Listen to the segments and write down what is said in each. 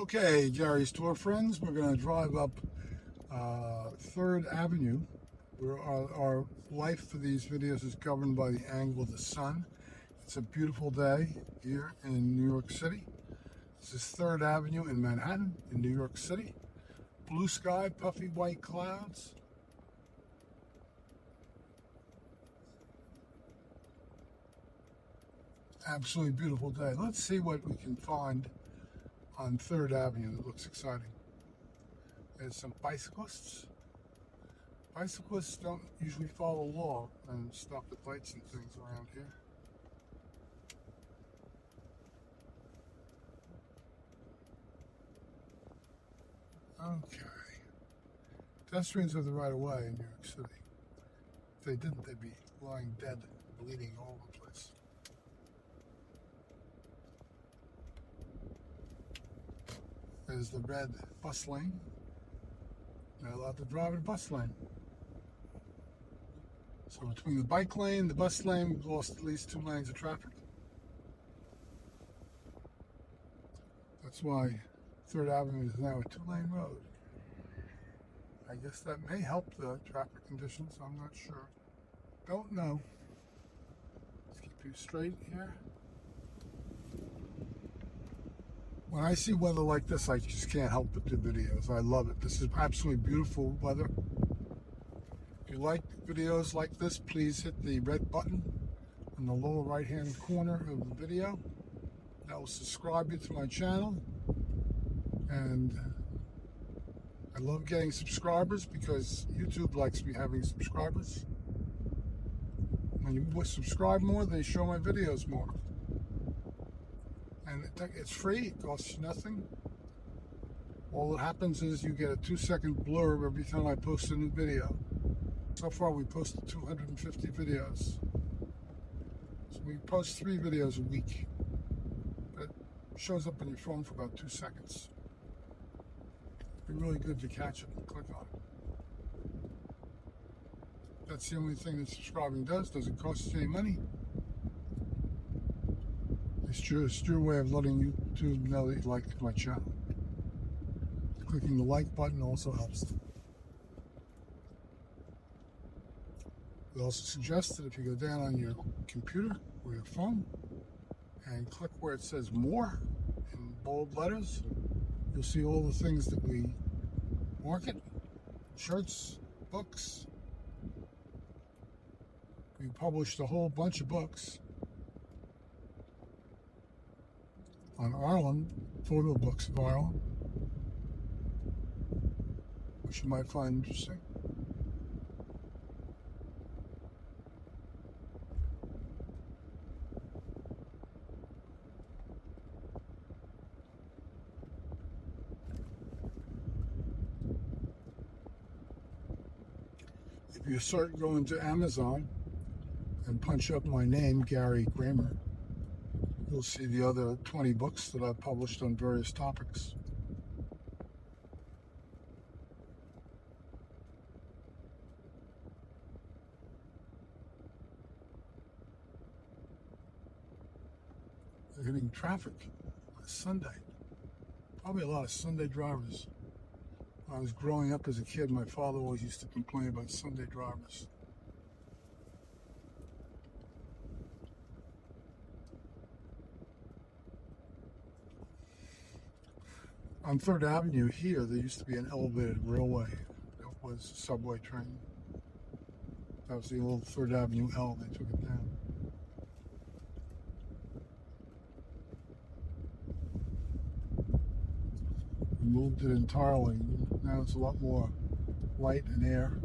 Okay, Gary's Tour Friends, we're going to drive up 3rd Avenue. Our life for these videos is governed by the angle of the sun. It's a beautiful day here in New York City. This is 3rd Avenue in Manhattan, in New York City. Blue sky, puffy white clouds. Absolutely beautiful day. Let's see what we can find on 3rd Avenue that looks exciting. There's some bicyclists. Bicyclists don't usually follow law and stop at lights and things around here. Okay. Pedestrians have the right of way in New York City. If they didn't, they'd be lying dead, bleeding all over the place. There's the red bus lane. They're allowed to drive in a bus lane. So between the bike lane and the bus lane, we've lost at least 2 lanes of traffic. That's why 3rd Avenue is now a 2-lane road. I guess that may help the traffic conditions. I'm not sure. Don't know. Let's keep you straight here. When I see weather like this, I just can't help but do videos. I love it. This is absolutely beautiful weather. If you like videos like this, please hit the red button in the lower right-hand corner of the video. That will subscribe you to my channel. And I love getting subscribers because YouTube likes me having subscribers. When you subscribe more, they show my videos more. And it's free, it costs you nothing. All that happens is you get a 2-second blurb every time I post a new video. So far we posted 250 videos. So we post 3 videos a week. It shows up on your phone for about 2 seconds. It'd be really good to catch it and click on it. That's the only thing that subscribing does. Doesn't cost you any money. It's your way of letting YouTube know that you like my channel. Clicking the like button also helps. We also suggest that if you go down on your computer or your phone and click where it says more in bold letters, you'll see all the things that we market: shirts, books. We published a whole bunch of books on Ireland, photo books of Ireland, which you might find interesting. If you go into Amazon and punch up my name, Gary Kramer, you'll see the other 20 books that I've published on various topics. They're hitting traffic on Sunday. Probably a lot of Sunday drivers. When I was growing up as a kid, my father always used to complain about Sunday drivers. On 3rd Avenue here, there used to be an elevated railway. It was a subway train. That was the old 3rd Avenue L. They took it down. Removed it entirely. Now it's a lot more light and air.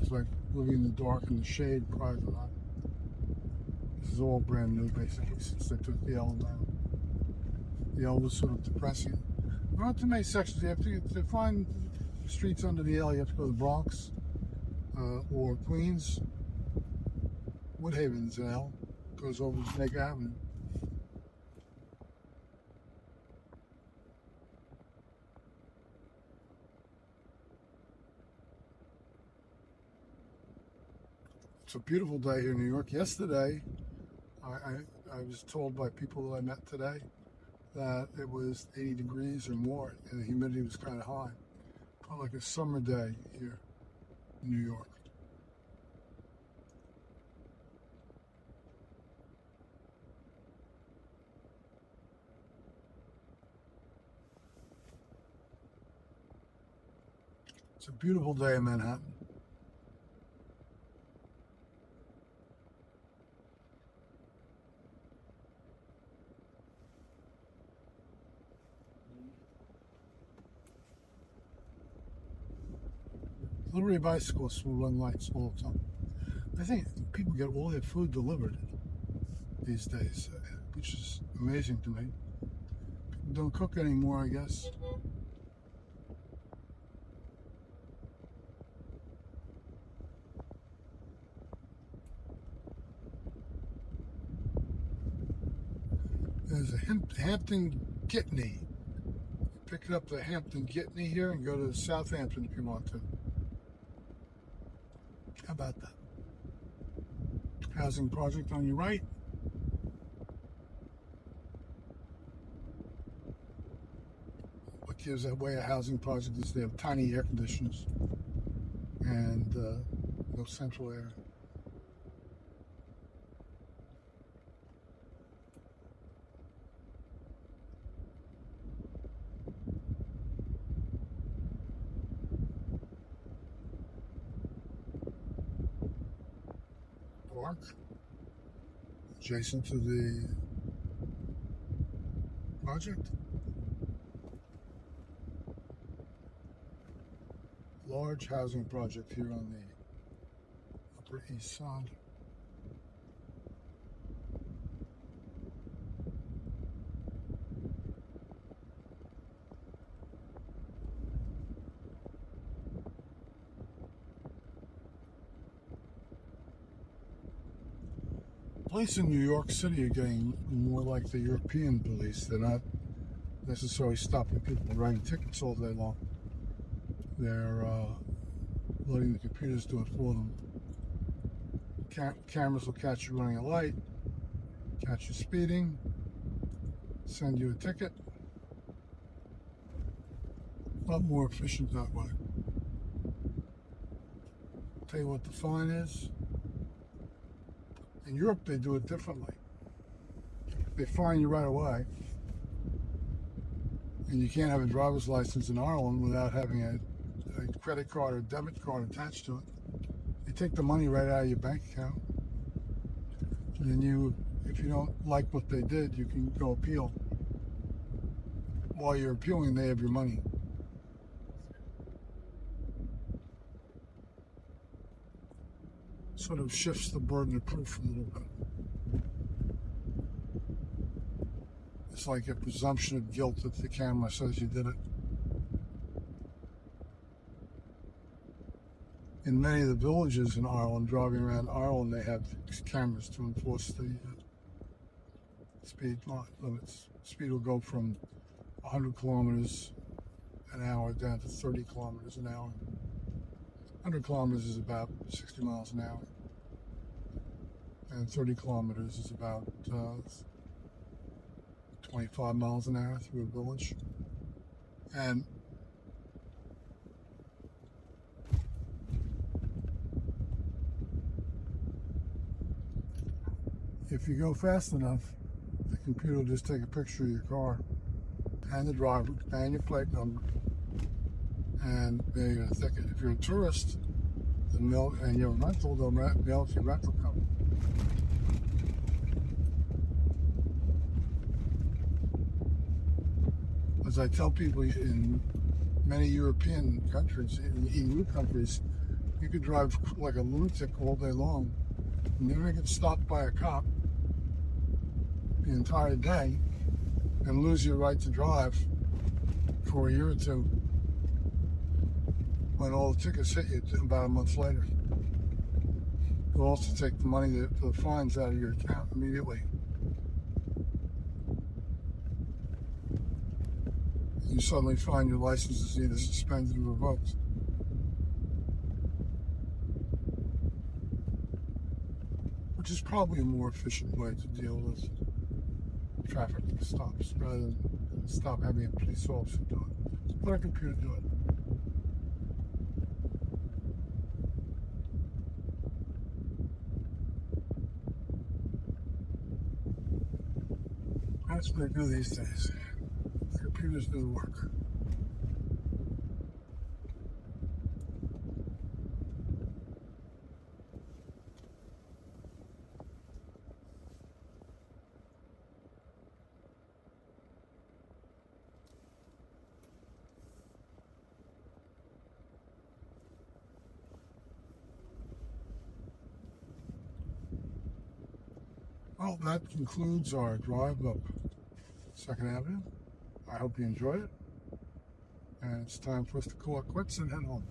It's like living in the dark and the shade prior to that. This is all brand new, basically, since they took the L down. The L was sort of depressing. There aren't too many sections. You have to find streets under the L. You have to go to the Bronx or Queens. Woodhaven's an L. Goes over to Snake Avenue. It's a beautiful day here in New York. Yesterday, I was told by people that I met today that it was 80 degrees or more, and the humidity was kind of high. Kind of like a summer day here in New York. It's a beautiful day in Manhattan. Delivery bicyclists will run lights all the time. I think people get all their food delivered these days, which is amazing to me. People don't cook anymore, I guess. There's a Hampton Gitney. Pick it up the Hampton Gitney here and go to Southampton if you want to. How about that? Housing project on your right. What gives away a housing project is they have tiny air conditioners and no central air. Park adjacent to the project. Large housing project here on the Upper East Side. Police in New York City are getting more like the European police. They're not necessarily stopping people and writing tickets all day long. They're letting the computers do it for them. Cameras will catch you running a light, catch you speeding, send you a ticket. A lot more efficient that way. Tell you what the fine is. In Europe, they do it differently. They fine you right away, and you can't have a driver's license in Ireland without having a credit card or debit card attached to it. They take the money right out of your bank account, and then if you don't like what they did, you can go appeal. While you're appealing, they have your money. Sort of shifts the burden of proof a little bit. It's like a presumption of guilt if the camera says you did it. In many of the villages in Ireland, driving around Ireland, they have cameras to enforce the speed limits. Speed will go from 100 kilometers an hour down to 30 kilometers an hour. 100 kilometers is about 60 miles an hour. And 30 kilometers is about 25 miles an hour through a village. And if you go fast enough, the computer will just take a picture of your car and the driver and your plate number, and they're going to ticket. If you're a tourist and you have a rental, they'll mail it to your rental company. As I tell people, in many European countries, in EU countries, you could drive like a lunatic all day long. You never get stopped by a cop the entire day and lose your right to drive for a year or two, when all the tickets hit you about a month later. They'll also take the money for the fines out of your account immediately. You suddenly find your license is either suspended or revoked. Which is probably a more efficient way to deal with traffic stops rather than stop having a police officer do it. Just let a computer do it. That's what they do these days. The computers do the work. Well, that concludes our drive up 2nd Avenue. I hope you enjoyed it. And it's time for us to call it quits and head home.